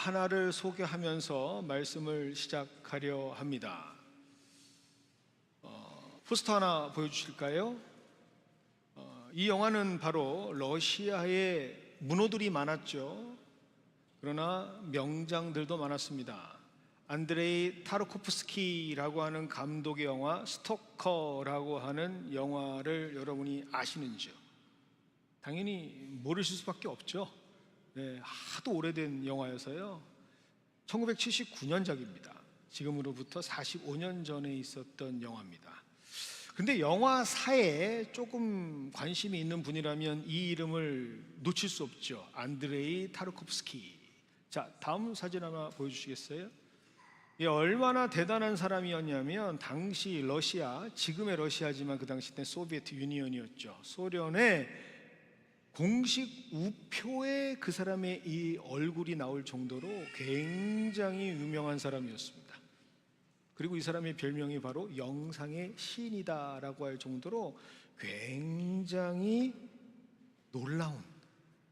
하나를 소개하면서 말씀을 시작하려 합니다. 포스터 하나 보여주실까요? 이 영화는 바로 러시아에 문호들이 많았죠. 그러나 명장들도 많았습니다. 안드레이 타르코프스키라고 하는 감독의 영화 스토커라고 하는 영화를 여러분이 아시는지요? 당연히 모르실 수밖에 없죠. 하도 오래된 영화여서요. 1979년작입니다. 지금으로부터 45년 전에 있었던 영화입니다. 근데 영화사에 조금 관심이 있는 분이라면 이 이름을 놓칠 수 없죠. 안드레이 타르코프스키. 자, 다음 사진 하나 보여주시겠어요? 얼마나 대단한 사람이었냐면 당시 러시아, 지금의 러시아지만 그 당시 때 소비에트 유니언이었죠. 소련의 공식 우표에 그 사람의 이 얼굴이 나올 정도로 굉장히 유명한 사람이었습니다. 그리고 이 사람의 별명이 바로 영상의 신이다라고 할 정도로 굉장히 놀라운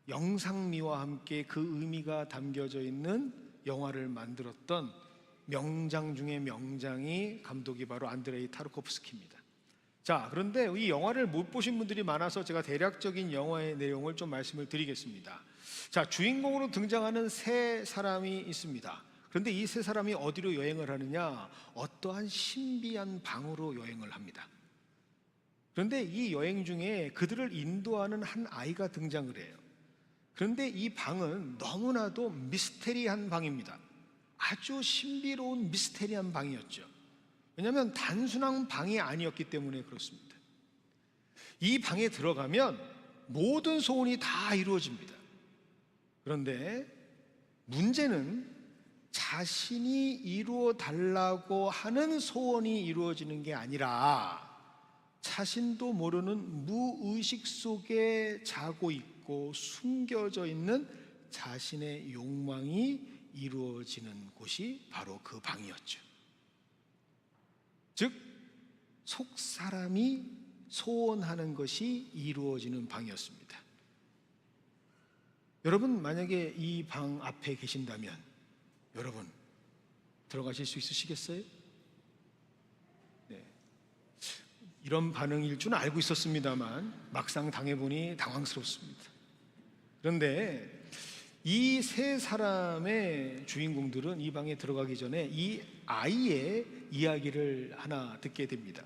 영상미와 함께 그 의미가 담겨져 있는 영화를 만들었던 명장 중의 명장이 감독이 바로 안드레이 타르코프스키입니다. 자, 그런데 이 영화를 못 보신 분들이 많아서 제가 대략적인 영화의 내용을 좀 말씀을 드리겠습니다. 자, 주인공으로 등장하는 세 사람이 있습니다. 그런데 이 세 사람이 어디로 여행을 하느냐? 어떠한 신비한 방으로 여행을 합니다. 그런데 이 여행 중에 그들을 인도하는 한 아이가 등장을 해요. 그런데 이 방은 너무나도 미스테리한 방입니다. 아주 신비로운 미스테리한 방이었죠. 왜냐하면 단순한 방이 아니었기 때문에 그렇습니다. 이 방에 들어가면 모든 소원이 다 이루어집니다. 그런데 문제는 자신이 이루어 달라고 하는 소원이 이루어지는 게 아니라 자신도 모르는 무의식 속에 자고 있고 숨겨져 있는 자신의 욕망이 이루어지는 곳이 바로 그 방이었죠. 즉, 속사람이 소원하는 것이 이루어지는 방이었습니다. 여러분, 만약에 이 방 앞에 계신다면 여러분 들어가실 수 있으시겠어요? 네. 이런 반응일 줄은 알고 있었습니다만 막상 당해보니 당황스럽습니다. 그런데 이 세 사람의 주인공들은 이 방에 들어가기 전에 이 아이의 이야기를 하나 듣게 됩니다.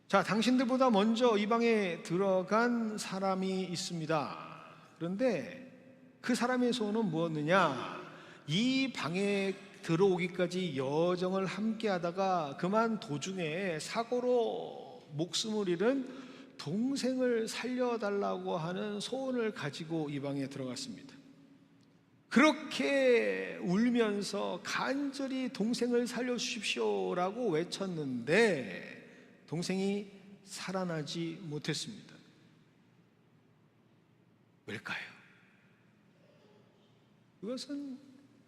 자, 당신들보다 먼저 이 방에 들어간 사람이 있습니다. 그런데 그 사람의 소원은 무엇이냐? 이 방에 들어오기까지 여정을 함께 하다가 그만 도중에 사고로 목숨을 잃은 동생을 살려달라고 하는 소원을 가지고 이 방에 들어갔습니다. 그렇게 울면서 간절히 동생을 살려주십시오라고 외쳤는데 동생이 살아나지 못했습니다. 왜일까요? 그것은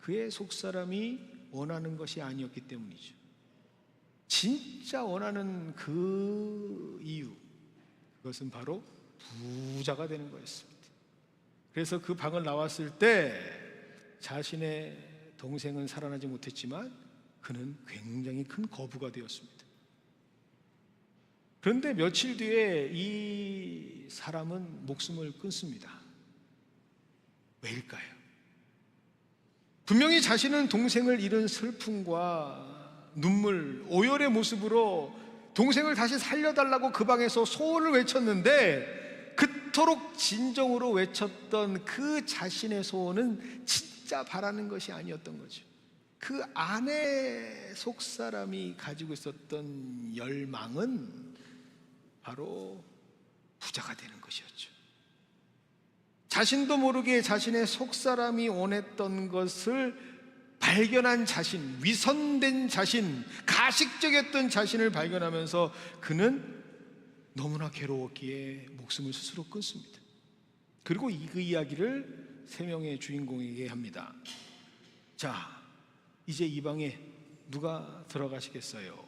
그의 속사람이 원하는 것이 아니었기 때문이죠. 진짜 원하는 그 이유, 그것은 바로 부자가 되는 거였습니다. 그래서 그 방을 나왔을 때 자신의 동생은 살아나지 못했지만 그는 굉장히 큰 거부가 되었습니다. 그런데 며칠 뒤에 이 사람은 목숨을 끊습니다. 왜일까요? 분명히 자신은 동생을 잃은 슬픔과 눈물, 오열의 모습으로 동생을 다시 살려달라고 그 방에서 소원을 외쳤는데 그토록 진정으로 외쳤던 그 자신의 소원은 진짜 바라는 것이 아니었던 거죠. 그 안에 속사람이 가지고 있었던 열망은 바로 부자가 되는 것이었죠. 자신도 모르게 자신의 속사람이 원했던 것을 발견한 자신, 위선된 자신, 가식적이었던 자신을 발견하면서 그는 너무나 괴로웠기에 목숨을 스스로 끊습니다. 그리고 그 이야기를 세 명의 주인공에게 합니다. 자, 이제 이 방에 누가 들어가시겠어요?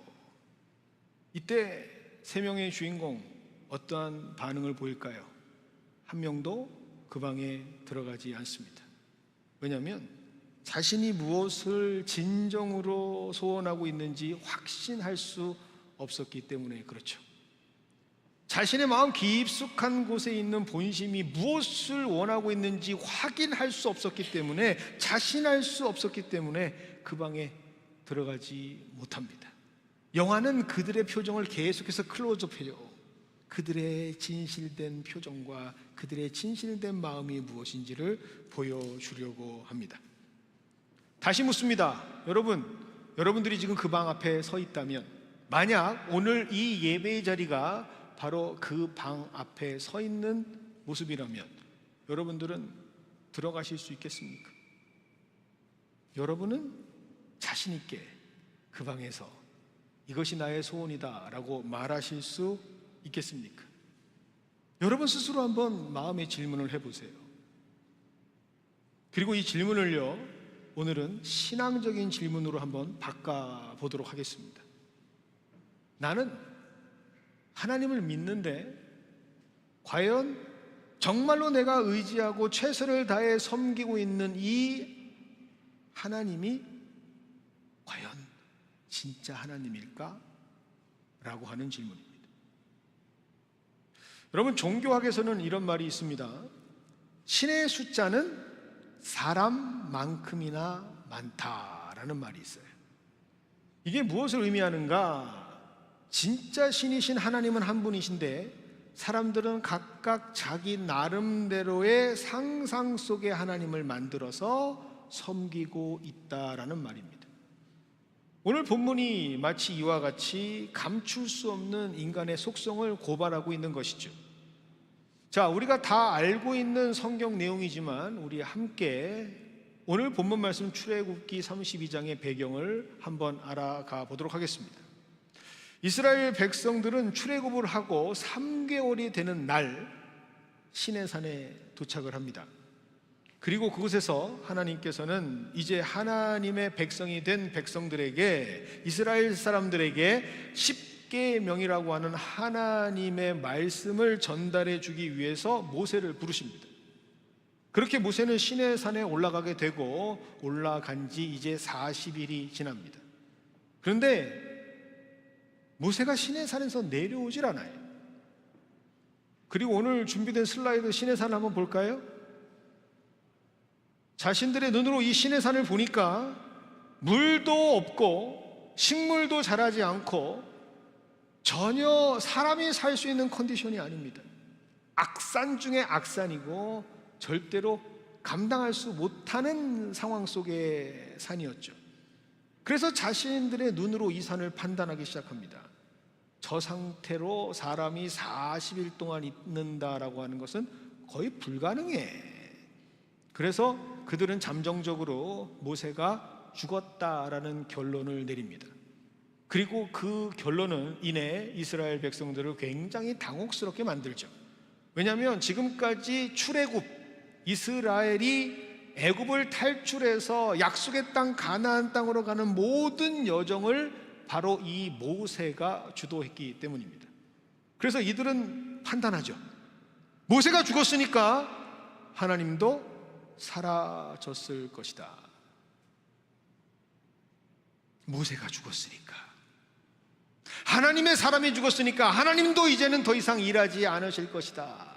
이때 세 명의 주인공 어떠한 반응을 보일까요? 한 명도 그 방에 들어가지 않습니다. 왜냐하면 자신이 무엇을 진정으로 소원하고 있는지 확신할 수 없었기 때문에 그렇죠. 자신의 마음 깊숙한 곳에 있는 본심이 무엇을 원하고 있는지 확인할 수 없었기 때문에, 자신할 수 없었기 때문에 그 방에 들어가지 못합니다. 영화는 그들의 표정을 계속해서 클로즈업해요. 그들의 진실된 표정과 그들의 진실된 마음이 무엇인지를 보여주려고 합니다. 다시 묻습니다. 여러분들이 지금 그 방 앞에 서 있다면, 만약 오늘 이 예배의 자리가 바로 그 방 앞에 서 있는 모습이라면 여러분들은 들어가실 수 있겠습니까? 여러분은 자신 있게 그 방에서 이것이 나의 소원이다 라고 말하실 수 있겠습니까? 여러분 스스로 한번 마음의 질문을 해보세요. 그리고 이 질문을요, 오늘은 신앙적인 질문으로 한번 바꿔보도록 하겠습니다. 나는 하나님을 믿는데 과연 정말로 내가 의지하고 최선을 다해 섬기고 있는 이 하나님이 과연 진짜 하나님일까? 라고 하는 질문입니다. 여러분, 종교학에서는 이런 말이 있습니다. 신의 숫자는 사람만큼이나 많다라는 말이 있어요. 이게 무엇을 의미하는가? 진짜 신이신 하나님은 한 분이신데 사람들은 각각 자기 나름대로의 상상 속의 하나님을 만들어서 섬기고 있다라는 말입니다. 오늘 본문이 마치 이와 같이 감출 수 없는 인간의 속성을 고발하고 있는 것이죠. 자, 우리가 다 알고 있는 성경 내용이지만 우리 함께 오늘 본문 말씀 출애굽기 32장의 배경을 한번 알아가 보도록 하겠습니다. 이스라엘 백성들은 출애굽을 하고 3개월이 되는 날 시내산에 도착을 합니다. 그리고 그곳에서 하나님께서는 이제 하나님의 백성이 된 백성들에게, 이스라엘 사람들에게 10계명이라고 하는 하나님의 말씀을 전달해 주기 위해서 모세를 부르십니다. 그렇게 모세는 시내산에 올라가게 되고 올라간 지 이제 40일이 지납니다. 그런데 모세가 시내산에서 내려오질 않아요. 그리고 오늘 준비된 슬라이드 시내산 한번 볼까요? 자신들의 눈으로 이 시내산을 보니까 물도 없고 식물도 자라지 않고 전혀 사람이 살 수 있는 컨디션이 아닙니다. 악산 중에 악산이고 절대로 감당할 수 못하는 상황 속의 산이었죠. 그래서 자신들의 눈으로 이 산을 판단하기 시작합니다. 저 상태로 사람이 40일 동안 있는다라고 하는 것은 거의 불가능해. 그래서 그들은 잠정적으로 모세가 죽었다라는 결론을 내립니다. 그리고 그 결론은 이내 이스라엘 백성들을 굉장히 당혹스럽게 만들죠. 왜냐하면 지금까지 출애굽, 이스라엘이 애굽을 탈출해서 약속의 땅 가나안 땅으로 가는 모든 여정을 바로 이 모세가 주도했기 때문입니다. 그래서 이들은 판단하죠. 모세가 죽었으니까 하나님도 사라졌을 것이다. 모세가 죽었으니까, 하나님의 사람이 죽었으니까 하나님도 이제는 더 이상 일하지 않으실 것이다.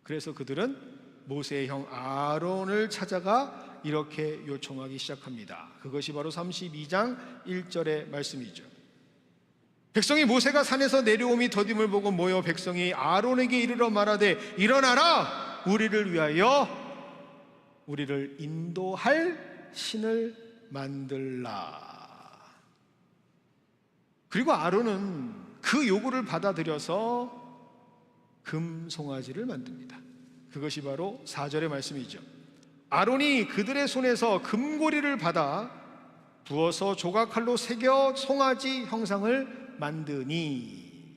그래서 그들은 모세의 형 아론을 찾아가 이렇게 요청하기 시작합니다. 그것이 바로 32장 1절의 말씀이죠. 백성이 모세가 산에서 내려옴이 더딤을 보고 모여 백성이 아론에게 이르러 말하되, 일어나라, 우리를 위하여 우리를 인도할 신을 만들라. 그리고 아론은 그 요구를 받아들여서 금 송아지를 만듭니다. 그것이 바로 4절의 말씀이죠. 아론이 그들의 손에서 금고리를 받아 부어서 조각칼로 새겨 송아지 형상을 만드니,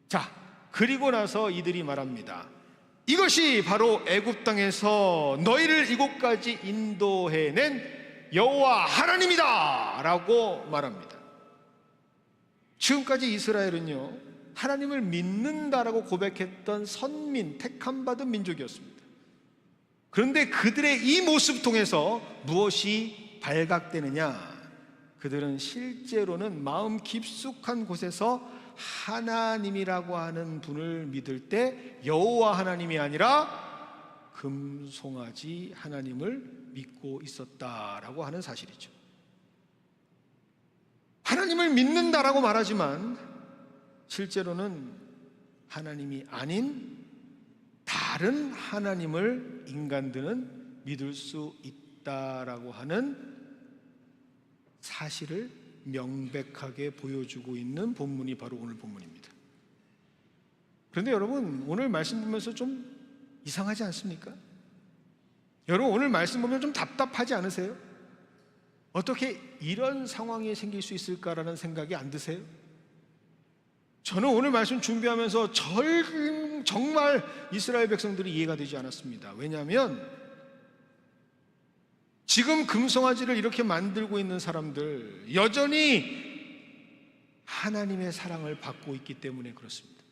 자, 그리고 나서 이들이 말합니다. 이것이 바로 애굽 땅에서 너희를 이곳까지 인도해낸 여호와 하나님이다 라고 말합니다. 지금까지 이스라엘은요, 하나님을 믿는다라고 고백했던 선민, 택함받은 민족이었습니다. 그런데 그들의 이 모습 통해서 무엇이 발각되느냐? 그들은 실제로는 마음 깊숙한 곳에서 하나님이라고 하는 분을 믿을 때 여호와 하나님이 아니라 금송아지 하나님을 믿고 있었다라고 하는 사실이죠. 하나님을 믿는다라고 말하지만 실제로는 하나님이 아닌 다른 하나님을 인간들은 믿을 수 있다라고 하는 사실을 명백하게 보여주고 있는 본문이 바로 오늘 본문입니다. 그런데 여러분, 오늘 말씀 보면서 좀 이상하지 않습니까? 여러분, 오늘 말씀 보면 좀 답답하지 않으세요? 어떻게 이런 상황이 생길 수 있을까라는 생각이 안 드세요? 저는 오늘 말씀 준비하면서 정말 이스라엘 백성들이 이해가 되지 않았습니다. 왜냐하면 지금 금송아지를 이렇게 만들고 있는 사람들 여전히 하나님의 사랑을 받고 있기 때문에 그렇습니다.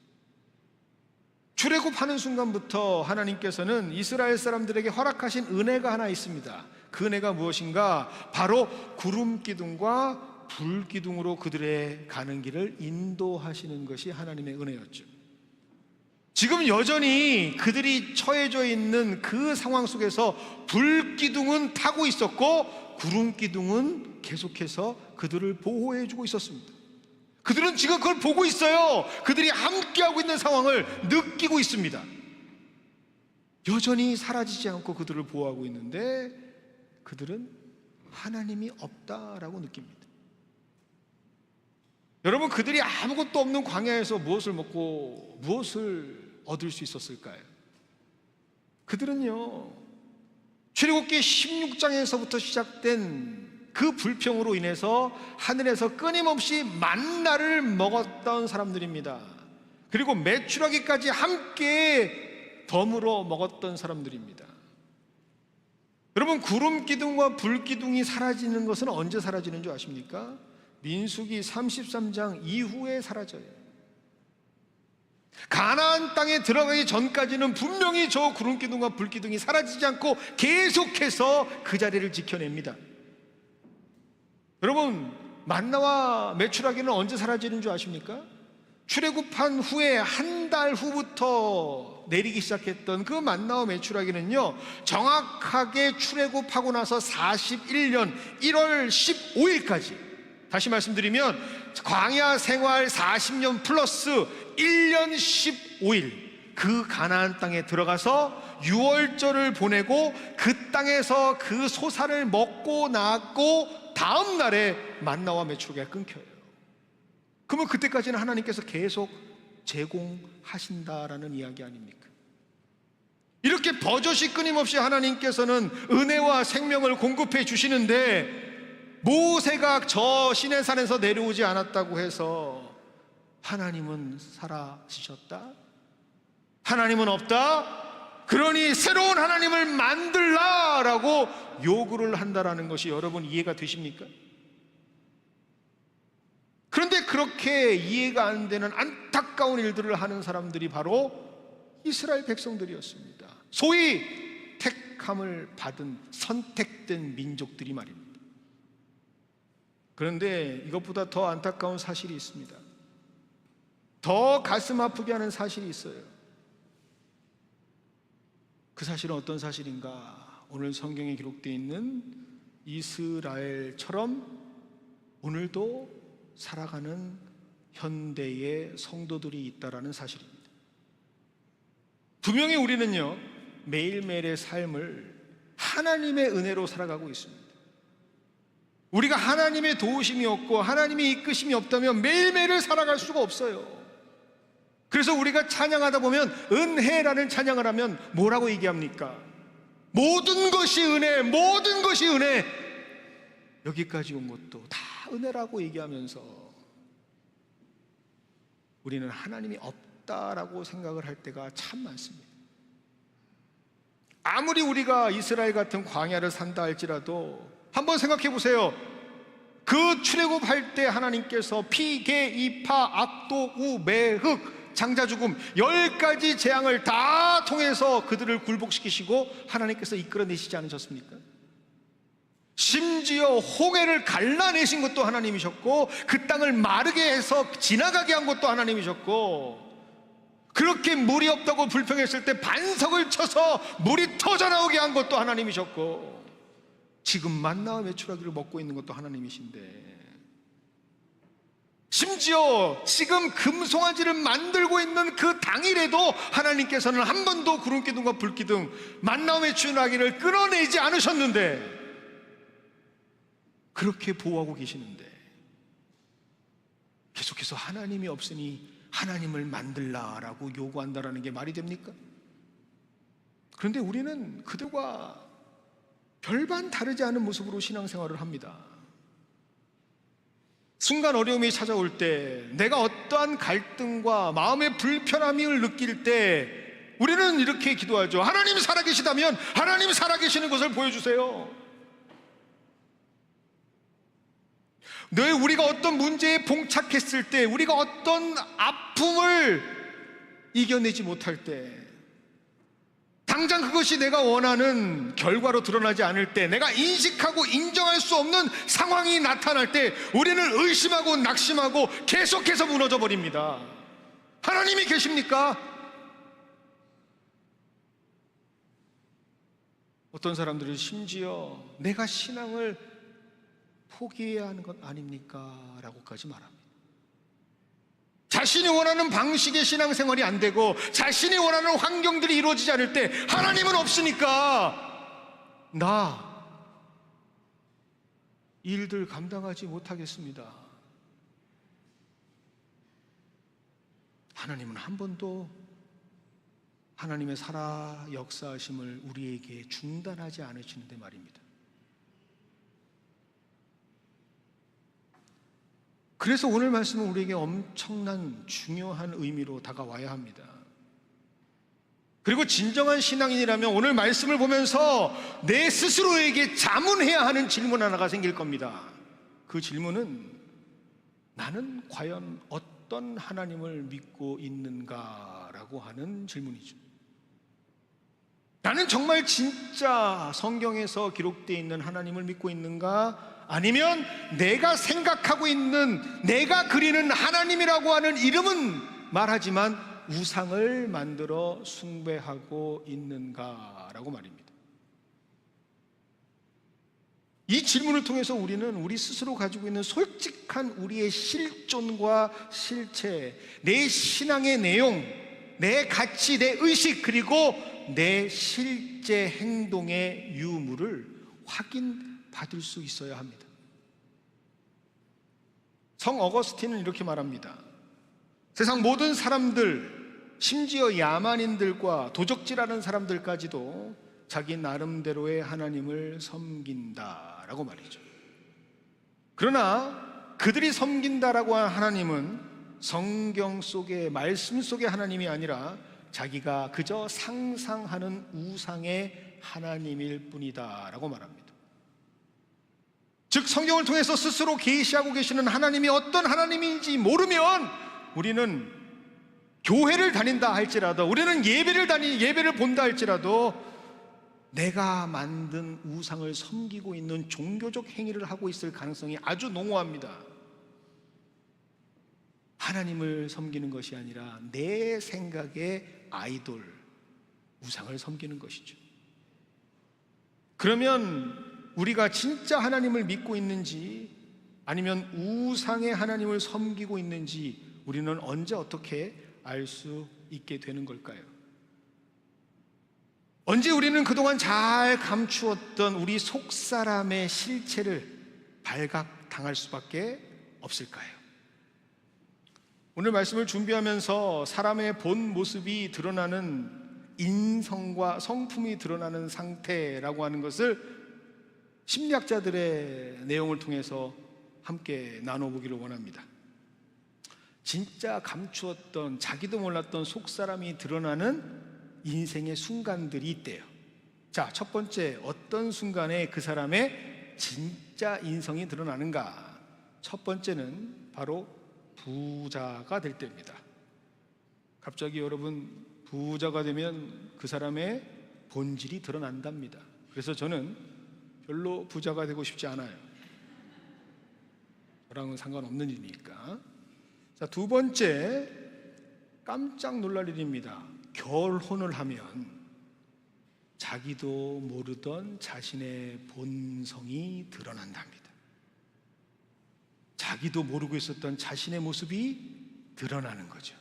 출애굽하는 순간부터 하나님께서는 이스라엘 사람들에게 허락하신 은혜가 하나 있습니다. 그 은혜가 무엇인가? 바로 구름 기둥과 불 기둥으로 그들의 가는 길을 인도하시는 것이 하나님의 은혜였죠. 지금 여전히 그들이 처해져 있는 그 상황 속에서 불 기둥은 타고 있었고 구름 기둥은 계속해서 그들을 보호해 주고 있었습니다. 그들은 지금 그걸 보고 있어요. 그들이 함께하고 있는 상황을 느끼고 있습니다. 여전히 사라지지 않고 그들을 보호하고 있는데 그들은 하나님이 없다라고 느낍니다. 여러분, 그들이 아무것도 없는 광야에서 무엇을 먹고 무엇을 얻을 수 있었을까요? 그들은요, 출애굽기 16장에서부터 시작된 그 불평으로 인해서 하늘에서 끊임없이 만나를 먹었던 사람들입니다. 그리고 메추라기까지 함께 덤으로 먹었던 사람들입니다. 여러분, 구름 기둥과 불 기둥이 사라지는 것은 언제 사라지는 줄 아십니까? 민수기 33장 이후에 사라져요. 가나안 땅에 들어가기 전까지는 분명히 저 구름 기둥과 불 기둥이 사라지지 않고 계속해서 그 자리를 지켜냅니다. 여러분, 만나와 메추라기는 언제 사라지는 줄 아십니까? 출애굽한 후에 한 달 후부터 내리기 시작했던 그 만나와 메추라기는요, 정확하게 출애굽하고 나서 41년 1월 15일까지, 다시 말씀드리면 광야 생활 40년 플러스 1년 15일 그 가나안 땅에 들어가서 유월절을 보내고 그 땅에서 그 소사를 먹고 나고 다음 날에 만나와 메추라기가 끊겨요. 그러면 그때까지는 하나님께서 계속 제공하신다라는 이야기 아닙니까? 이렇게 버젓이 끊임없이 하나님께서는 은혜와 생명을 공급해 주시는데 모세가 저 시내산에서 내려오지 않았다고 해서 하나님은 사라지셨다? 하나님은 없다? 그러니 새로운 하나님을 만들라라고 요구를 한다라는 것이 여러분 이해가 되십니까? 그런데 그렇게 이해가 안 되는 안타까운 일들을 하는 사람들이 바로 이스라엘 백성들이었습니다. 소위 택함을 받은 선택된 민족들이 말입니다. 그런데 이것보다 더 안타까운 사실이 있습니다. 더 가슴 아프게 하는 사실이 있어요. 그 사실은 어떤 사실인가? 오늘 성경에 기록되어 있는 이스라엘처럼 오늘도 살아가는 현대의 성도들이 있다라는 사실입니다. 분명히 우리는요, 매일매일의 삶을 하나님의 은혜로 살아가고 있습니다. 우리가 하나님의 도우심이 없고 하나님의 이끄심이 없다면 매일매일을 살아갈 수가 없어요. 그래서 우리가 찬양하다 보면 은혜라는 찬양을 하면 뭐라고 얘기합니까? 모든 것이 은혜, 모든 것이 은혜. 여기까지 온 것도 다 은혜라고 얘기하면서 우리는 하나님이 없다라고 생각을 할 때가 참 많습니다. 아무리 우리가 이스라엘 같은 광야를 산다 할지라도 한번 생각해 보세요. 그 출애굽할 때 하나님께서 피, 개, 이파, 악도, 우, 매, 흑 장자 죽음, 10가지 재앙을 다 통해서 그들을 굴복시키시고 하나님께서 이끌어내시지 않으셨습니까? 심지어 홍해를 갈라내신 것도 하나님이셨고, 그 땅을 마르게 해서 지나가게 한 것도 하나님이셨고, 그렇게 물이 없다고 불평했을 때 반석을 쳐서 물이 터져나오게 한 것도 하나님이셨고, 지금 만나와 메추라기를 먹고 있는 것도 하나님이신데, 심지어 지금 금송아지를 만들고 있는 그 당일에도 하나님께서는 한 번도 구름기둥과 불기둥, 만나와 메추라기를 끊어내지 않으셨는데, 그렇게 보호하고 계시는데 계속해서 하나님이 없으니 하나님을 만들라라고 요구한다라는 게 말이 됩니까? 그런데 우리는 그들과 별반 다르지 않은 모습으로 신앙생활을 합니다. 순간 어려움이 찾아올 때, 내가 어떠한 갈등과 마음의 불편함을 느낄 때 우리는 이렇게 기도하죠. 하나님 살아계시다면 하나님 살아계시는 것을 보여주세요. 늘 우리가 어떤 문제에 봉착했을 때, 우리가 어떤 아픔을 이겨내지 못할 때, 당장 그것이 내가 원하는 결과로 드러나지 않을 때, 내가 인식하고 인정할 수 없는 상황이 나타날 때 우리는 의심하고 낙심하고 계속해서 무너져 버립니다. 하나님이 계십니까? 어떤 사람들은 심지어 내가 신앙을 포기해야 하는 것 아닙니까? 라고까지 말합니다. 자신이 원하는 방식의 신앙생활이 안 되고 자신이 원하는 환경들이 이루어지지 않을 때 하나님은 없으니까 나 일들 감당하지 못하겠습니다. 하나님은 한 번도 하나님의 살아 역사하심을 우리에게 중단하지 않으시는데 말입니다. 그래서 오늘 말씀은 우리에게 엄청난 중요한 의미로 다가와야 합니다. 그리고 진정한 신앙인이라면 오늘 말씀을 보면서 내 스스로에게 자문해야 하는 질문 하나가 생길 겁니다. 그 질문은, 나는 과연 어떤 하나님을 믿고 있는가라고 하는 질문이죠. 나는 정말 진짜 성경에서 기록되어 있는 하나님을 믿고 있는가? 아니면 내가 생각하고 있는, 내가 그리는 하나님이라고 하는 이름은 말하지만 우상을 만들어 숭배하고 있는가라고 말입니다. 이 질문을 통해서 우리는 우리 스스로 가지고 있는 솔직한 우리의 실존과 실체, 내 신앙의 내용, 내 가치, 내 의식, 그리고 내 실제 행동의 유무를 확인받을 수 있어야 합니다. 성 어거스틴은 이렇게 말합니다. 세상 모든 사람들, 심지어 야만인들과 도적질하는 사람들까지도 자기 나름대로의 하나님을 섬긴다라고 말이죠. 그러나 그들이 섬긴다라고 한 하나님은 성경 속의 말씀 속의 하나님이 아니라 자기가 그저 상상하는 우상의 하나님일 뿐이다라고 말합니다. 즉 성경을 통해서 스스로 계시하고 계시는 하나님이 어떤 하나님인지 모르면 우리는 교회를 다닌다 할지라도, 우리는 예배를 본다 할지라도 내가 만든 우상을 섬기고 있는 종교적 행위를 하고 있을 가능성이 아주 농후합니다. 하나님을 섬기는 것이 아니라 내 생각의 아이돌, 우상을 섬기는 것이죠. 그러면 우리가 진짜 하나님을 믿고 있는지 아니면 우상의 하나님을 섬기고 있는지 우리는 언제 어떻게 알 수 있게 되는 걸까요? 언제 우리는 그동안 잘 감추었던 우리 속사람의 실체를 발각당할 수밖에 없을까요? 오늘 말씀을 준비하면서 사람의 본 모습이 드러나는, 인성과 성품이 드러나는 상태라고 하는 것을 심리학자들의 내용을 통해서 함께 나눠보기를 원합니다. 진짜 감추었던, 자기도 몰랐던 속사람이 드러나는 인생의 순간들이 있대요. 자, 첫 번째, 어떤 순간에 그 사람의 진짜 인성이 드러나는가? 첫 번째는 바로 부자가 될 때입니다. 갑자기 여러분 부자가 되면 그 사람의 본질이 드러난답니다. 그래서 저는 별로 부자가 되고 싶지 않아요. 저랑은 상관없는 일이니까. 자, 두 번째, 깜짝 놀랄 일입니다. 결혼을 하면 자기도 모르던 자신의 본성이 드러난답니다. 자기도 모르고 있었던 자신의 모습이 드러나는 거죠.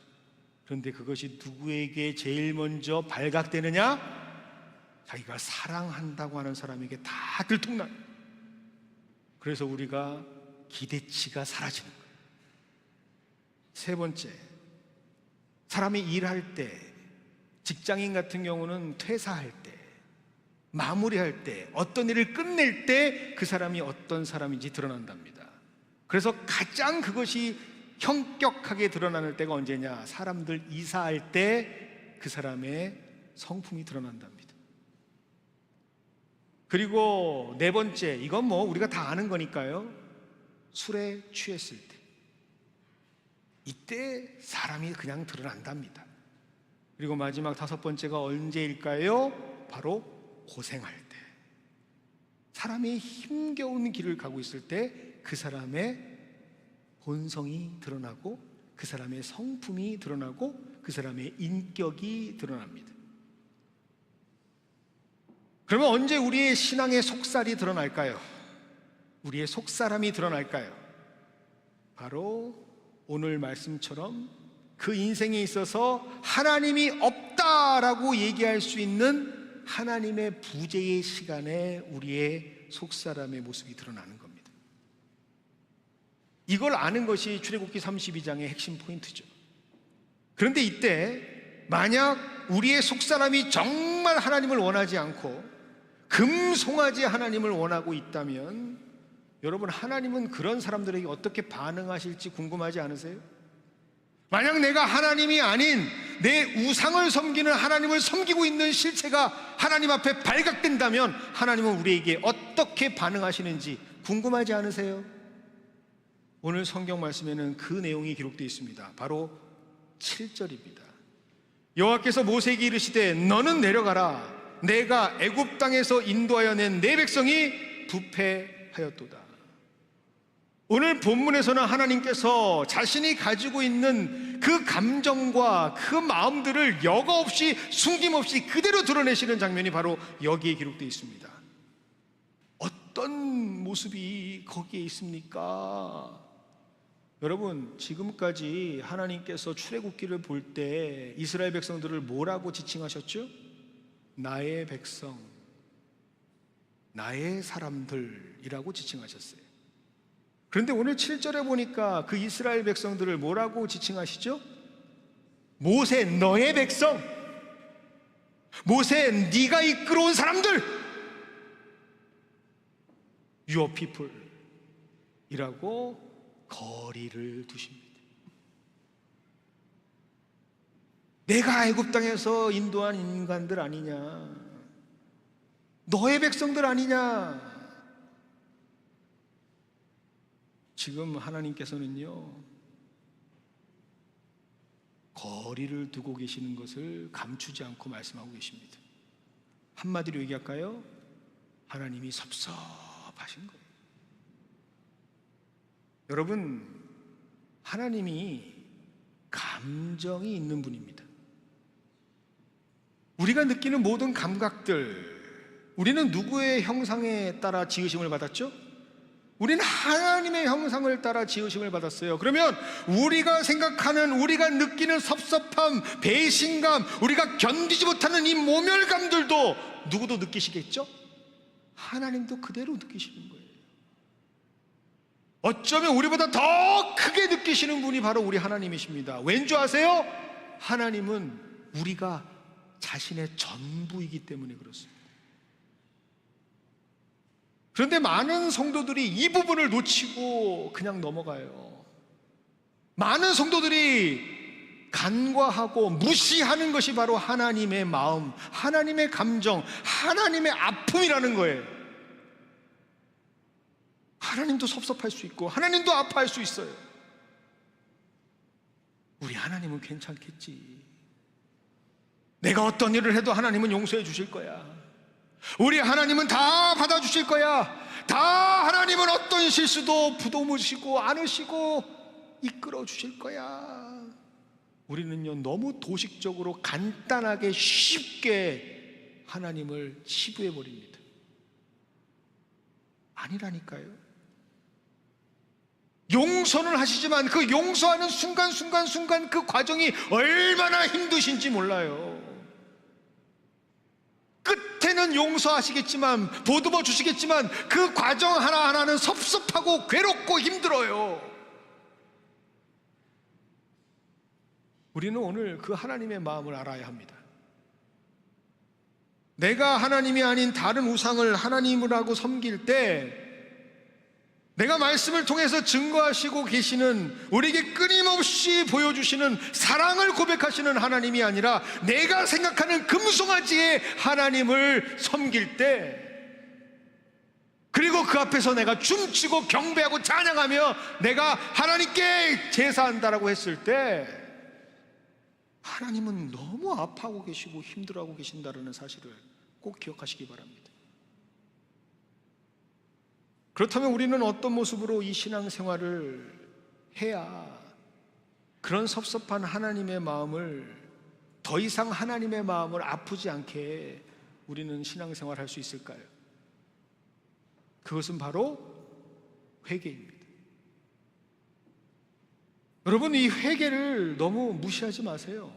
그런데 그것이 누구에게 제일 먼저 발각되느냐? 자기가 사랑한다고 하는 사람에게 다 들통나요. 그래서 우리가 기대치가 사라지는 거예요. 세 번째, 사람이 일할 때, 직장인 같은 경우는 퇴사할 때, 마무리할 때, 어떤 일을 끝낼 때 그 사람이 어떤 사람인지 드러난답니다. 그래서 가장 그것이 형격하게 드러나는 때가 언제냐? 사람들 이사할 때 그 사람의 성품이 드러난답니다. 그리고 네 번째, 이건 뭐 우리가 다 아는 거니까요. 술에 취했을 때, 이때 사람이 그냥 드러난답니다. 그리고 마지막 다섯 번째가 언제일까요? 바로 고생할 때, 사람이 힘겨운 길을 가고 있을 때 그 사람의 본성이 드러나고 그 사람의 성품이 드러나고 그 사람의 인격이 드러납니다. 그러면 언제 우리의 신앙의 속살이 드러날까요? 우리의 속사람이 드러날까요? 바로 오늘 말씀처럼 그 인생에 있어서 하나님이 없다라고 얘기할 수 있는 하나님의 부재의 시간에 우리의 속사람의 모습이 드러나는 겁니다. 이걸 아는 것이 출애굽기 32장의 핵심 포인트죠. 그런데 이때 만약 우리의 속사람이 정말 하나님을 원하지 않고 금송아지 하나님을 원하고 있다면 여러분, 하나님은 그런 사람들에게 어떻게 반응하실지 궁금하지 않으세요? 만약 내가 하나님이 아닌 내 우상을 섬기는 하나님을 섬기고 있는 실체가 하나님 앞에 발각된다면 하나님은 우리에게 어떻게 반응하시는지 궁금하지 않으세요? 오늘 성경 말씀에는 그 내용이 기록되어 있습니다. 바로 7절입니다. 여호와께서 모세에게 이르시되 너는 내려가라. 내가 애굽 땅에서 인도하여 낸 내 백성이 부패하였도다. 오늘 본문에서는 하나님께서 자신이 가지고 있는 그 감정과 그 마음들을 여과 없이 숨김없이 그대로 드러내시는 장면이 바로 여기에 기록되어 있습니다. 어떤 모습이 거기에 있습니까? 여러분, 지금까지 하나님께서 출애굽기를 볼 때 이스라엘 백성들을 뭐라고 지칭하셨죠? 나의 백성, 나의 사람들이라고 지칭하셨어요. 그런데 오늘 7절에 보니까 그 이스라엘 백성들을 뭐라고 지칭하시죠? 모세, 너의 백성, 모세, 네가 이끌어온 사람들, Your people 이라고 거리를 두십니다. 내가 애굽 땅에서 인도한 인간들 아니냐, 너의 백성들 아니냐. 지금 하나님께서는요, 거리를 두고 계시는 것을 감추지 않고 말씀하고 계십니다. 한마디로 얘기할까요? 하나님이 섭섭하신 거예요. 여러분, 하나님이 감정이 있는 분입니다. 우리가 느끼는 모든 감각들, 우리는 누구의 형상에 따라 지으심을 받았죠? 우리는 하나님의 형상을 따라 지으심을 받았어요. 그러면 우리가 생각하는, 우리가 느끼는 섭섭함, 배신감, 우리가 견디지 못하는 이 모멸감들도 누구도 느끼시겠죠? 하나님도 그대로 느끼시는 거예요. 어쩌면 우리보다 더 크게 느끼시는 분이 바로 우리 하나님이십니다. 왠지 아세요? 하나님은 우리가 자신의 전부이기 때문에 그렇습니다. 그런데 많은 성도들이 이 부분을 놓치고 그냥 넘어가요. 많은 성도들이 간과하고 무시하는 것이 바로 하나님의 마음, 하나님의 감정, 하나님의 아픔이라는 거예요. 하나님도 섭섭할 수 있고 하나님도 아파할 수 있어요. 우리 하나님은 괜찮겠지. 내가 어떤 일을 해도 하나님은 용서해 주실 거야. 우리 하나님은 다 받아주실 거야. 다 하나님은 어떤 실수도 부도무시고 안으시고 이끌어 주실 거야. 우리는요, 너무 도식적으로 간단하게 쉽게 하나님을 치부해 버립니다. 아니라니까요. 용서는 하시지만 그 용서하는 순간 그 과정이 얼마나 힘드신지 몰라요. 끝에는 용서하시겠지만, 보듬어 주시겠지만 그 과정 하나하나는 섭섭하고 괴롭고 힘들어요. 우리는 오늘 그 하나님의 마음을 알아야 합니다. 내가 하나님이 아닌 다른 우상을 하나님이라고 섬길 때, 내가 말씀을 통해서 증거하시고 계시는, 우리에게 끊임없이 보여주시는 사랑을 고백하시는 하나님이 아니라 내가 생각하는 금송아지의 하나님을 섬길 때, 그리고 그 앞에서 내가 춤추고 경배하고 찬양하며 내가 하나님께 제사한다라고 했을 때, 하나님은 너무 아파하고 계시고 힘들어하고 계신다는 사실을 꼭 기억하시기 바랍니다. 그렇다면 우리는 어떤 모습으로 이 신앙생활을 해야 그런 섭섭한 하나님의 마음을, 더 이상 하나님의 마음을 아프지 않게 우리는 신앙생활을 할 수 있을까요? 그것은 바로 회개입니다. 여러분, 이 회개를 너무 무시하지 마세요.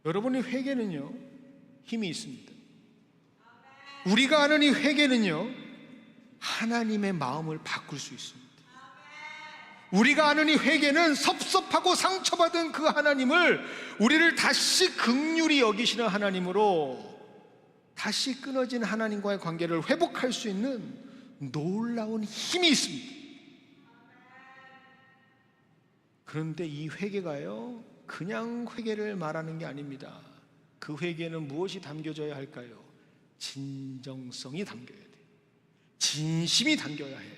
여러분의 회개는요, 힘이 있습니다. 우리가 아는 이 회개는요, 하나님의 마음을 바꿀 수 있습니다. 우리가 아는 이 회개는 섭섭하고 상처받은 그 하나님을, 우리를 다시 긍휼히 여기시는 하나님으로 다시 끊어진 하나님과의 관계를 회복할 수 있는 놀라운 힘이 있습니다. 그런데 이 회개가요, 그냥 회개를 말하는 게 아닙니다. 그 회개는 무엇이 담겨져야 할까요? 진정성이 담겨야 돼요. 진심이 담겨야 해요.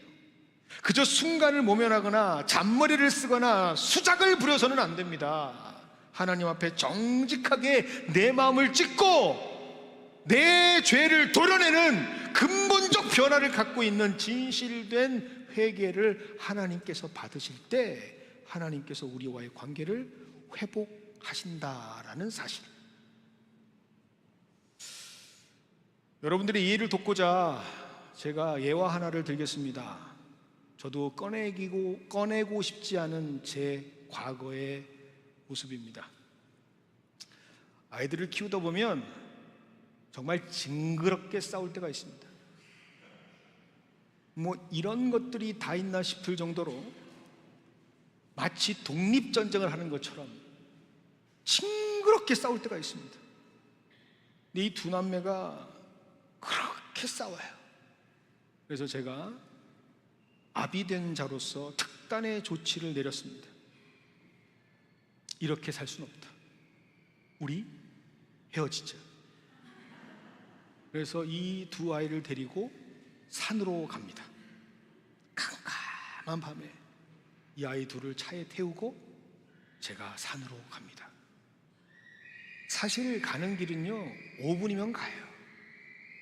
그저 순간을 모면하거나 잔머리를 쓰거나 수작을 부려서는 안 됩니다. 하나님 앞에 정직하게 내 마음을 찢고 내 죄를 도려내는 근본적 변화를 갖고 있는 진실된 회개를 하나님께서 받으실 때, 하나님께서 우리와의 관계를 회복하신다라는 사실. 여러분들의 이해를 돕고자 제가 예화 하나를 들겠습니다. 저도 꺼내고 싶지 않은 제 과거의 모습입니다. 아이들을 키우다 보면 정말 징그럽게 싸울 때가 있습니다. 뭐 이런 것들이 다 있나 싶을 정도로 마치 독립전쟁을 하는 것처럼 징그럽게 싸울 때가 있습니다. 근데 이 두 남매가 그렇게 싸워요. 그래서 제가 아비된 자로서 특단의 조치를 내렸습니다. 이렇게 살 수는 없다. 우리 헤어지자. 그래서 이 두 아이를 데리고 산으로 갑니다. 캄캄한 밤에 이 아이 둘을 차에 태우고 제가 산으로 갑니다. 사실 가는 길은요 5분이면 가요.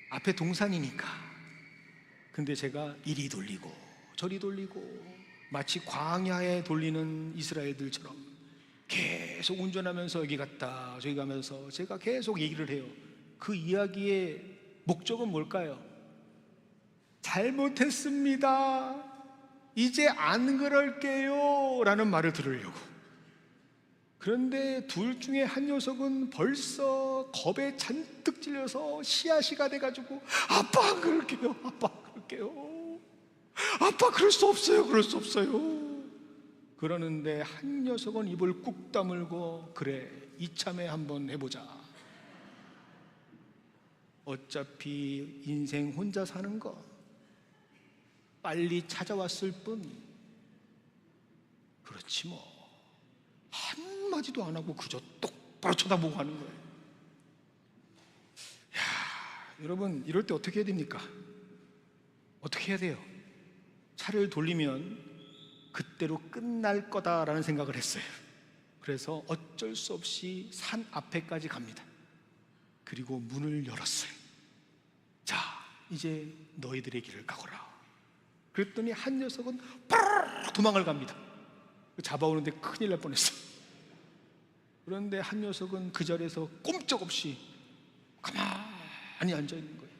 앞에 동산이니까. 근데 제가 이리 돌리고 저리 돌리고 마치 광야에 돌리는 이스라엘들처럼 계속 운전하면서 여기 갔다 저기 가면서 제가 계속 얘기를 해요. 그 이야기의 목적은 뭘까요? 잘못했습니다, 이제 안 그럴게요 라는 말을 들으려고. 그런데 둘 중에 한 녀석은 벌써 겁에 잔뜩 찔려서 씨앗이가 돼가지고 아빠 안 그럴게요, 아빠 안 그럴게요, 아빠 그럴 수 없어요, 그럴 수 없어요 그러는데 한 녀석은 입을 꾹 다물고 그래 이참에 한번 해보자. 어차피 인생 혼자 사는 거 빨리 찾아왔을 뿐. 그렇지 뭐. 한마디도 안 하고 그저 똑바로 쳐다보고 하는 거예요. 야, 여러분 이럴 때 어떻게 해야 됩니까? 어떻게 해야 돼요? 차를 돌리면 그때로 끝날 거다라는 생각을 했어요. 그래서 어쩔 수 없이 산 앞에까지 갑니다. 그리고 문을 열었어요. 자, 이제 너희들의 길을 가거라. 그랬더니 한 녀석은 빠르르 도망을 갑니다. 잡아오는데 큰일 날 뻔했어. 그런데 한 녀석은 그 자리에서 꼼짝없이 가만히 앉아있는 거예요.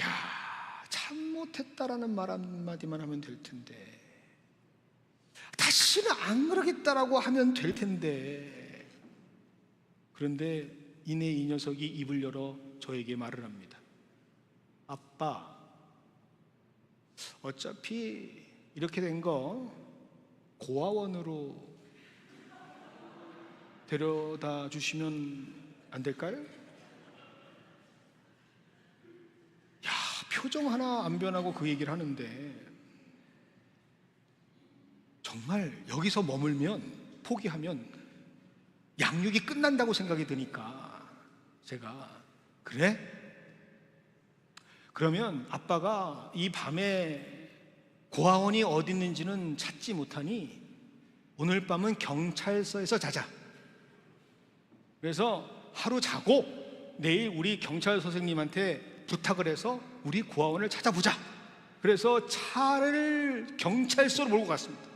야, 참 못했다라는 말 한마디만 하면 될 텐데, 다시는 안 그러겠다라고 하면 될 텐데. 그런데 이내 이 녀석이 입을 열어 저에게 말을 합니다. 아빠, 어차피 이렇게 된 거 고아원으로 데려다 주시면 안 될까요? 야, 표정 하나 안 변하고 그 얘기를 하는데, 정말 여기서 머물면, 포기하면 양육이 끝난다고 생각이 드니까 제가, 그래? 그러면 아빠가 이 밤에 고아원이 어디 있는지는 찾지 못하니 오늘 밤은 경찰서에서 자자. 그래서 하루 자고 내일 우리 경찰 선생님한테 부탁을 해서 우리 고아원을 찾아보자. 그래서 차를 경찰서로 몰고 갔습니다.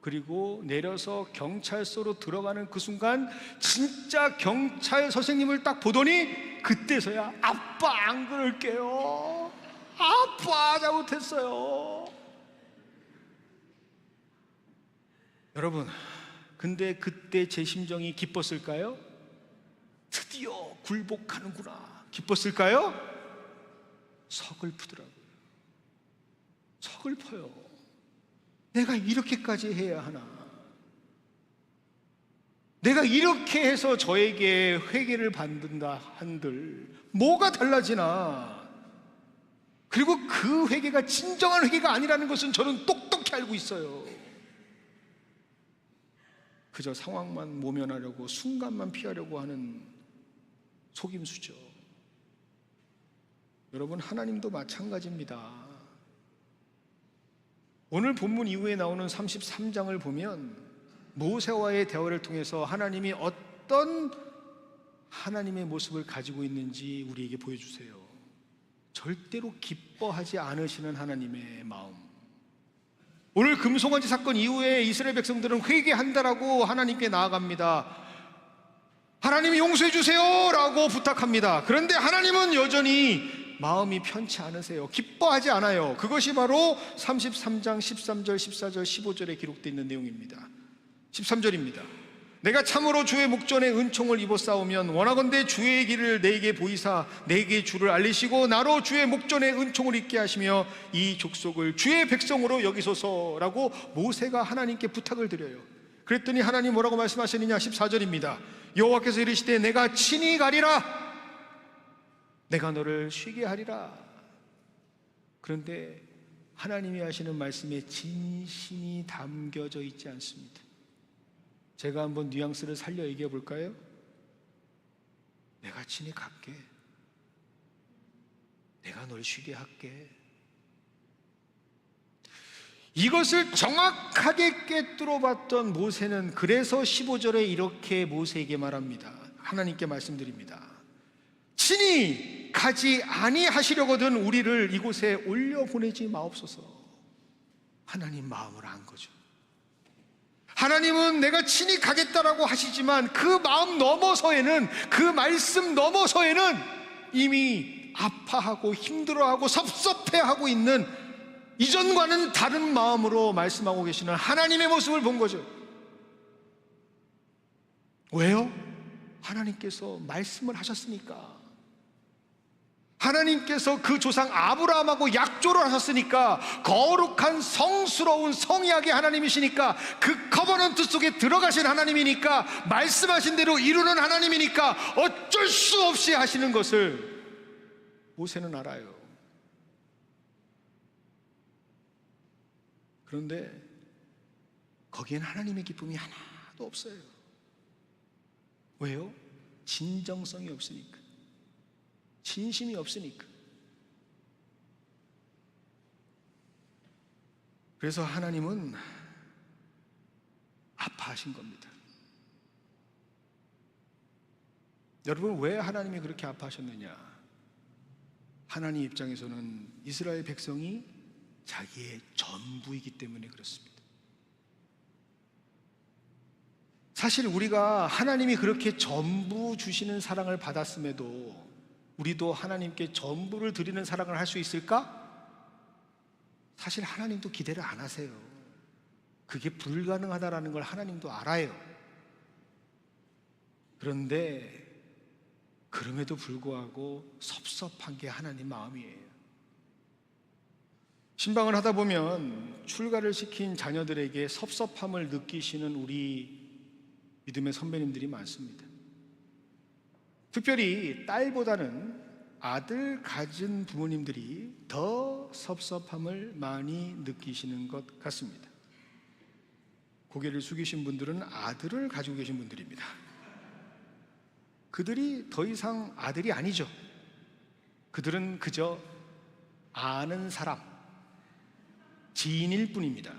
그리고 내려서 경찰서로 들어가는 그 순간 진짜 경찰 선생님을 딱 보더니 그때서야 아빠 안 그럴게요. 아빠 잘못했어요. 여러분, 근데 그때 제 심정이 기뻤을까요? 드디어 굴복하는구나. 기뻤을까요? 서글프더라고요. 서글퍼요. 내가 이렇게까지 해야 하나? 내가 이렇게 해서 저에게 회개를 받는다 한들 뭐가 달라지나? 그리고 그 회개가 진정한 회개가 아니라는 것은 저는 똑똑히 알고 있어요. 그저 상황만 모면하려고, 순간만 피하려고 하는 속임수죠. 여러분, 하나님도 마찬가지입니다. 오늘 본문 이후에 나오는 33장을 보면 모세와의 대화를 통해서 하나님이 어떤 하나님의 모습을 가지고 있는지 우리에게 보여주세요. 절대로 기뻐하지 않으시는 하나님의 마음. 오늘 금송아지 사건 이후에 이스라엘 백성들은 회개한다라고 하나님께 나아갑니다. 하나님이 용서해 주세요 라고 부탁합니다. 그런데 하나님은 여전히 마음이 편치 않으세요. 기뻐하지 않아요. 그것이 바로 33장 13절, 14절, 15절에 기록되어 있는 내용입니다. 13절입니다. 내가 참으로 주의 목전에 은총을 입어 싸우면 원하건대 주의 길을 내게 보이사 내게 주를 알리시고 나로 주의 목전에 은총을 입게 하시며 이 족속을 주의 백성으로 여기소서라고 모세가 하나님께 부탁을 드려요. 그랬더니 하나님 뭐라고 말씀하시느냐? 14절입니다. 여호와께서 이르시되 내가 친히 가리라. 내가 너를 쉬게 하리라. 그런데 하나님이 하시는 말씀에 진심이 담겨져 있지 않습니다. 제가 한번 뉘앙스를 살려 얘기해 볼까요? 내가 친히 갈게. 내가 널 쉬게 할게. 이것을 정확하게 꿰뚫어 봤던 모세는 그래서 15절에 이렇게 모세에게 말합니다. 하나님께 말씀드립니다. 친히 가지 아니하시려거든 우리를 이곳에 올려보내지 마옵소서. 하나님 마음을 안 거죠. 하나님은 내가 친히 가겠다라고 하시지만 그 마음 넘어서에는, 그 말씀 넘어서에는 이미 아파하고 힘들어하고 섭섭해하고 있는, 이전과는 다른 마음으로 말씀하고 계시는 하나님의 모습을 본 거죠. 왜요? 하나님께서 말씀을 하셨으니까. 하나님께서 그 조상 아브라함하고 약조를 하셨으니까, 거룩한 성스러운 성의하게 하나님이시니까, 그 커버넌트 속에 들어가신 하나님이니까, 말씀하신 대로 이루는 하나님이니까 어쩔 수 없이 하시는 것을 모세는 알아요. 그런데 거기엔 하나님의 기쁨이 하나도 없어요. 왜요? 진정성이 없으니까, 진심이 없으니까. 그래서 하나님은 아파하신 겁니다. 여러분, 왜 하나님이 그렇게 아파하셨느냐? 하나님 입장에서는 이스라엘 백성이 자기의 전부이기 때문에 그렇습니다. 사실 우리가 하나님이 그렇게 전부 주시는 사랑을 받았음에도 우리도 하나님께 전부를 드리는 사랑을 할 수 있을까? 사실 하나님도 기대를 안 하세요. 그게 불가능하다라는 걸 하나님도 알아요. 그런데 그럼에도 불구하고 섭섭한 게 하나님 마음이에요. 신방을 하다 보면 출가를 시킨 자녀들에게 섭섭함을 느끼시는 우리 믿음의 선배님들이 많습니다. 특별히 딸보다는 아들 가진 부모님들이 더 섭섭함을 많이 느끼시는 것 같습니다. 고개를 숙이신 분들은 아들을 가지고 계신 분들입니다. 그들이 더 이상 아들이 아니죠. 그들은 그저 아는 사람, 지인일 뿐입니다.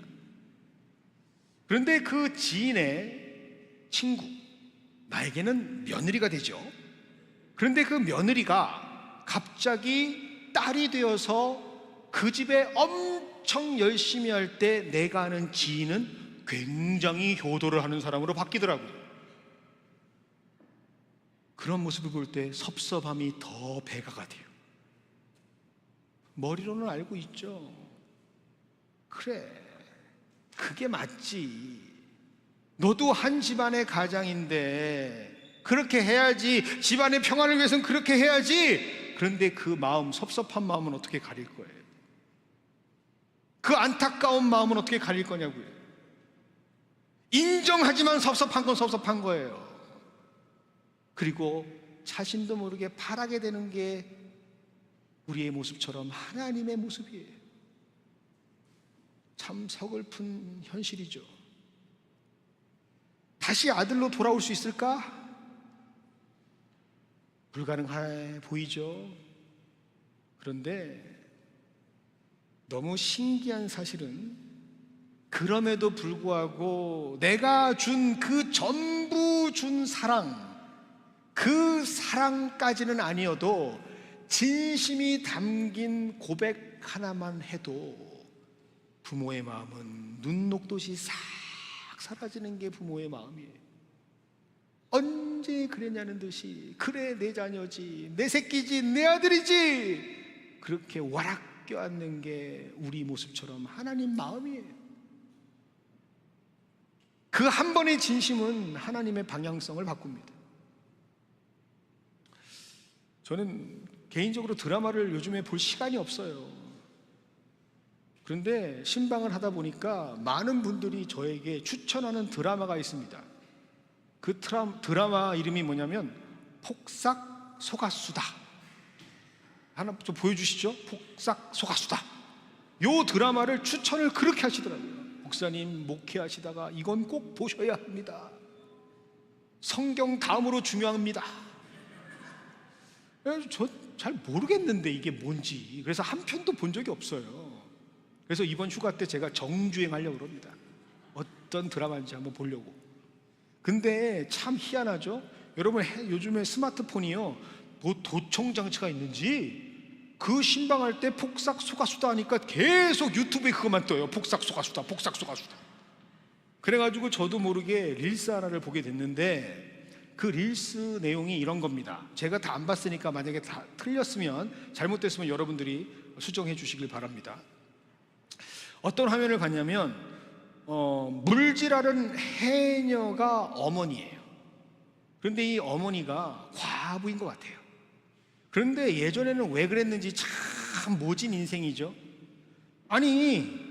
그런데 그 지인의 친구, 나에게는 며느리가 되죠. 그런데 그 며느리가 갑자기 딸이 되어서 그 집에 엄청 열심히 할 때 내가 아는 지인은 굉장히 효도를 하는 사람으로 바뀌더라고요. 그런 모습을 볼 때 섭섭함이 더 배가가 돼요. 머리로는 알고 있죠. 그래, 그게 맞지. 너도 한 집안의 가장인데 그렇게 해야지. 집안의 평안을 위해서는 그렇게 해야지. 그런데 그 마음, 섭섭한 마음은 어떻게 가릴 거예요? 그 안타까운 마음은 어떻게 가릴 거냐고요. 인정하지만 섭섭한 건 섭섭한 거예요. 그리고 자신도 모르게 바라게 되는 게 우리의 모습처럼 하나님의 모습이에요. 참 서글픈 현실이죠. 다시 아들로 돌아올 수 있을까? 불가능해 보이죠. 그런데 너무 신기한 사실은 그럼에도 불구하고 내가 준 그 전부 준 사랑, 그 사랑까지는 아니어도 진심이 담긴 고백 하나만 해도 부모의 마음은 눈 녹듯이 싹 사라지는 게 부모의 마음이에요. 언제 그랬냐는 듯이, 그래 내 자녀지, 내 새끼지, 내 아들이지, 그렇게 와락 껴안는 게 우리 모습처럼 하나님 마음이에요. 그 한 번의 진심은 하나님의 방향성을 바꿉니다. 저는 개인적으로 드라마를 요즘에 볼 시간이 없어요. 그런데 신방을 하다 보니까 많은 분들이 저에게 추천하는 드라마가 있습니다. 그 드라마 이름이 뭐냐면 폭삭 속았수다. 하나 좀 보여주시죠. 폭삭 속았수다. 요 드라마를 추천을 그렇게 하시더라고요. 목사님 목회하시다가 이건 꼭 보셔야 합니다. 성경 다음으로 중요합니다. 저 잘 모르겠는데 이게 뭔지. 그래서 한 편도 본 적이 없어요. 그래서 이번 휴가 때 제가 정주행하려고 합니다. 어떤 드라마인지 한번 보려고. 근데 참 희한하죠. 여러분, 요즘에 스마트폰이요, 도청 장치가 있는지 그 신방할 때 폭삭 속았수다 하니까 계속 유튜브에 그것만 떠요. 폭삭 속았수다, 폭삭 속았수다. 그래가지고 저도 모르게 릴스 하나를 보게 됐는데 그 릴스 내용이 이런 겁니다. 제가 다 안 봤으니까 만약에 다 틀렸으면, 잘못됐으면 여러분들이 수정해 주시길 바랍니다. 어떤 화면을 봤냐면 물질하는 해녀가 어머니예요. 그런데 이 어머니가 과부인 것 같아요. 그런데 예전에는 왜 그랬는지 참 모진 인생이죠. 아니,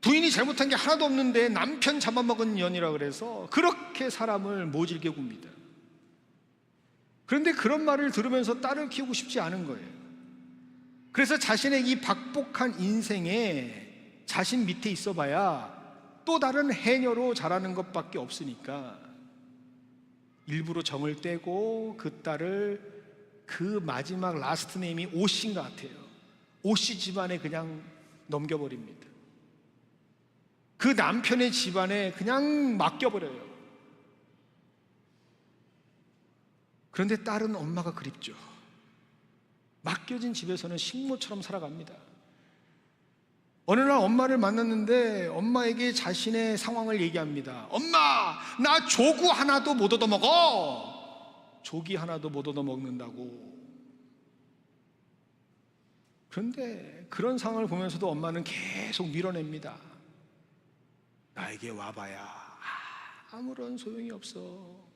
부인이 잘못한 게 하나도 없는데 남편 잡아먹은 년이라 그래서 그렇게 사람을 모질게 굽니다. 그런데 그런 말을 들으면서 딸을 키우고 싶지 않은 거예요. 그래서 자신의 이 박복한 인생에 자신 밑에 있어봐야 또 다른 해녀로 자라는 것밖에 없으니까 일부러 정을 떼고 그 딸을, 그 마지막 라스트 네임이 오씨인 것 같아요. 오씨 집안에 그냥 넘겨버립니다. 그 남편의 집안에 그냥 맡겨버려요. 그런데 딸은 엄마가 그립죠. 맡겨진 집에서는 식모처럼 살아갑니다. 어느 날 엄마를 만났는데 엄마에게 자신의 상황을 얘기합니다. 엄마, 나 조구 하나도 못 얻어먹어. 조기 하나도 못 얻어먹는다고. 그런데 그런 상황을 보면서도 엄마는 계속 밀어냅니다. 나에게 와봐야 아무런 소용이 없어.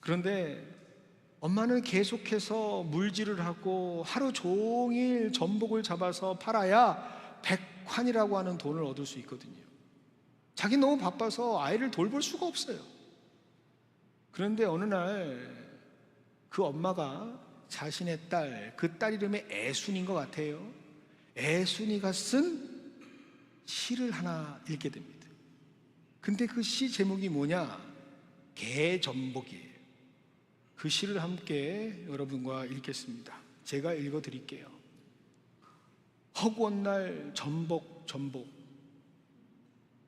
그런데 엄마는 계속해서 물질을 하고 하루 종일 전복을 잡아서 팔아야 100환이라고 하는 돈을 얻을 수 있거든요. 자기는 너무 바빠서 아이를 돌볼 수가 없어요. 그런데 어느 날 그 엄마가 자신의 딸, 그 딸 이름이 애순인 것 같아요. 애순이가 쓴 시를 하나 읽게 됩니다. 근데 그 시 제목이 뭐냐? 개전복이에요. 그 시를 함께 여러분과 읽겠습니다. 제가 읽어드릴게요. 허구한 날 전복 전복,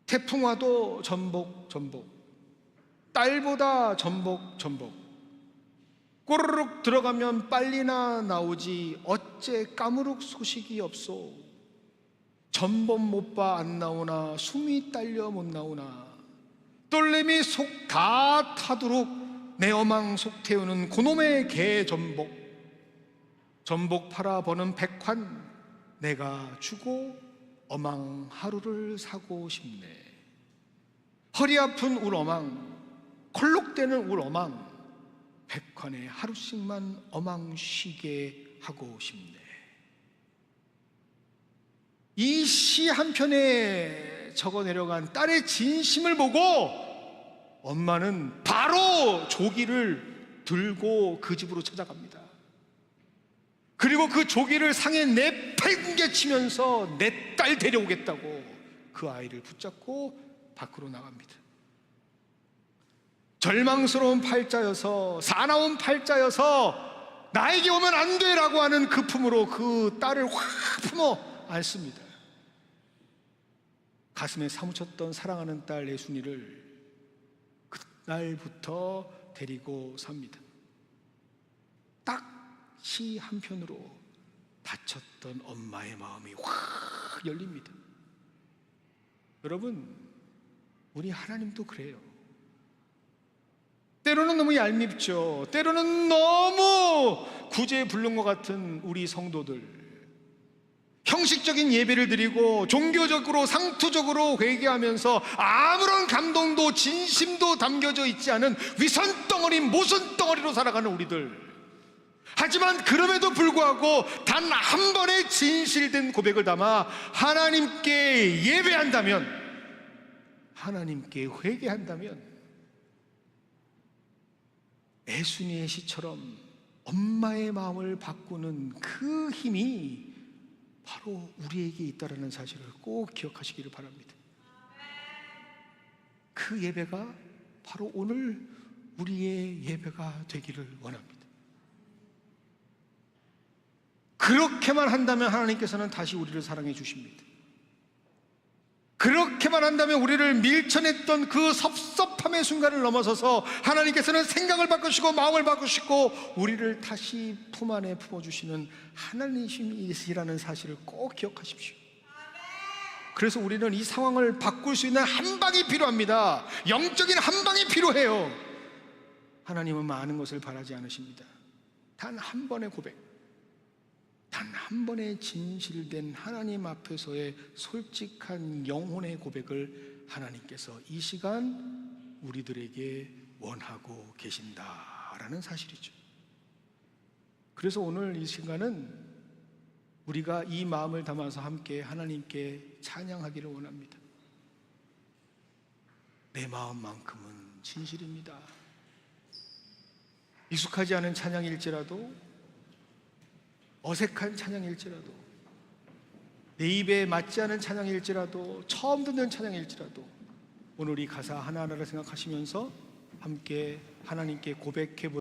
태풍 와도 전복 전복, 딸보다 전복 전복, 꼬르륵 들어가면 빨리나 나오지 어째 까무룩 소식이 없소. 전복 못 봐 안 나오나 숨이 딸려 못 나오나, 똘레미 속 다 타도록 내 어망 속 태우는 고놈의 개 전복. 전복 팔아 버는 100환 내가 주고 어망 하루를 사고 싶네. 허리 아픈 울 어망, 콜록대는 울 어망, 100환에 하루씩만 어망 쉬게 하고 싶네. 이 시 한편에 적어 내려간 딸의 진심을 보고 엄마는 바로 조기를 들고 그 집으로 찾아갑니다. 그리고 그 조기를 상에 내팽개치면서 내 딸 데려오겠다고 그 아이를 붙잡고 밖으로 나갑니다. 절망스러운 팔자여서, 사나운 팔자여서 나에게 오면 안 돼라고 하는 그 품으로 그 딸을 확 품어 안습니다. 가슴에 사무쳤던 사랑하는 딸 애순이를 그날부터 데리고 삽니다. 딱 시 한편으로 다쳤던 엄마의 마음이 확 열립니다. 여러분, 우리 하나님도 그래요. 때로는 너무 얄밉죠. 때로는 너무 구제불능 것 같은 우리 성도들, 형식적인 예배를 드리고 종교적으로 상투적으로 회개하면서 아무런 감동도 진심도 담겨져 있지 않은 위선덩어리, 모순덩어리로 살아가는 우리들. 하지만 그럼에도 불구하고 단 한 번의 진실된 고백을 담아 하나님께 예배한다면, 하나님께 회개한다면 애순이의 시처럼 엄마의 마음을 바꾸는 그 힘이 바로 우리에게 있다는 사실을 꼭 기억하시기를 바랍니다. 그 예배가 바로 오늘 우리의 예배가 되기를 원합니다. 그렇게만 한다면 하나님께서는 다시 우리를 사랑해 주십니다. 그렇게만 한다면 우리를 밀쳐냈던 그 섭섭함의 순간을 넘어서서 하나님께서는 생각을 바꾸시고 마음을 바꾸시고 우리를 다시 품 안에 품어주시는 하나님이시라는 사실을 꼭 기억하십시오. 그래서 우리는 이 상황을 바꿀 수 있는 한 방이 필요합니다. 영적인 한 방이 필요해요. 하나님은 많은 것을 바라지 않으십니다. 단 한 번의 고백, 단 한 번의 진실된 하나님 앞에서의 솔직한 영혼의 고백을 하나님께서 이 시간 우리들에게 원하고 계신다라는 사실이죠. 그래서 오늘 이 시간은 우리가 이 마음을 담아서 함께 하나님께 찬양하기를 원합니다. 내 마음만큼은 진실입니다. 익숙하지 않은 찬양일지라도, 어색한 찬양일지라도, 내 입에 맞지 않은 찬양일지라도, 처음 듣는 찬양일지라도 오늘 이 가사 하나하나를 생각하시면서 함께 하나님께 고백해 보시기